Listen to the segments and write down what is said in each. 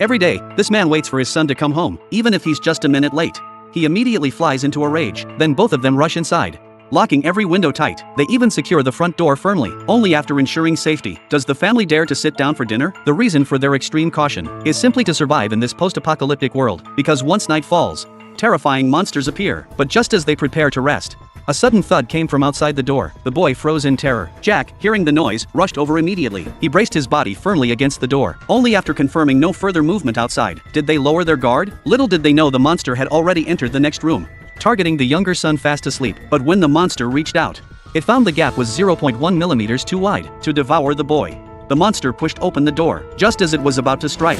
Every day, this man waits for his son to come home, even if he's just a minute late. He immediately flies into a rage, then both of them rush inside. Locking every window tight, they even secure the front door firmly, only after ensuring safety. Does the family dare to sit down for dinner? The reason for their extreme caution is simply to survive in this post-apocalyptic world, because once night falls, terrifying monsters appear. But just as they prepare to rest, a sudden thud came from outside the door. The boy froze in terror. Jack, hearing the noise, rushed over immediately. He braced his body firmly against the door. Only after confirming no further movement outside did they lower their guard. Little did they know the monster had already entered the next room, targeting the younger son fast asleep. But when the monster reached out, it found the gap was 0.1 millimeters too wide to devour the boy. The monster pushed open the door just as it was about to strike.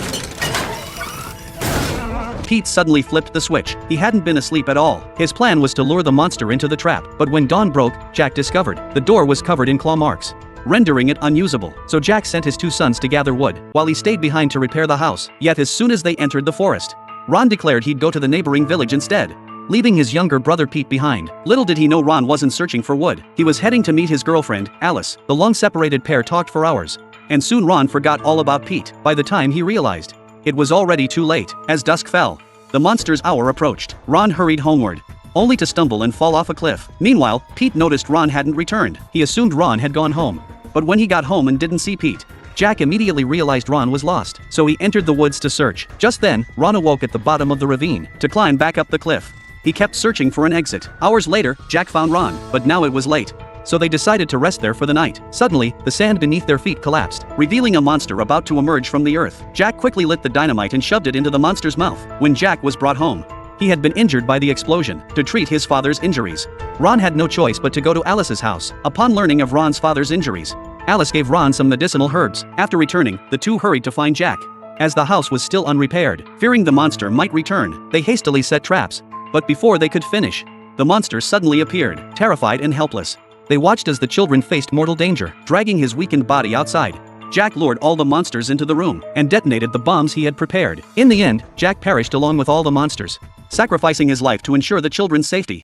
Pete suddenly flipped the switch. He hadn't been asleep at all. His plan was to lure the monster into the trap. But when dawn broke, Jack discovered the door was covered in claw marks, rendering it unusable. So Jack sent his two sons to gather wood, while he stayed behind to repair the house. Yet as soon as they entered the forest, Ron declared he'd go to the neighboring village instead, leaving his younger brother Pete behind. Little did he know Ron wasn't searching for wood. He was heading to meet his girlfriend, Alice. The long-separated pair talked for hours, and soon Ron forgot all about Pete. By the time he realized, it was already too late. As dusk fell, the monster's hour approached. Ron hurried homeward, only to stumble and fall off a cliff. Meanwhile, Pete noticed Ron hadn't returned. He assumed Ron had gone home. But when he got home and didn't see Pete, Jack immediately realized Ron was lost. So he entered the woods to search. Just then, Ron awoke at the bottom of the ravine to climb back up the cliff. He kept searching for an exit. Hours later, Jack found Ron, but now it was late, so they decided to rest there for the night. Suddenly, the sand beneath their feet collapsed, revealing a monster about to emerge from the earth. Jack quickly lit the dynamite and shoved it into the monster's mouth. When Jack was brought home, he had been injured by the explosion. To treat his father's injuries, Ron had no choice but to go to Alice's house. Upon learning of Ron's father's injuries, Alice gave Ron some medicinal herbs. After returning, the two hurried to find Jack, as the house was still unrepaired. Fearing the monster might return, they hastily set traps. But before they could finish, the monster suddenly appeared, terrified and helpless. They watched as the children faced mortal danger. Dragging his weakened body outside, Jack lured all the monsters into the room and detonated the bombs he had prepared. In the end, Jack perished along with all the monsters, sacrificing his life to ensure the children's safety.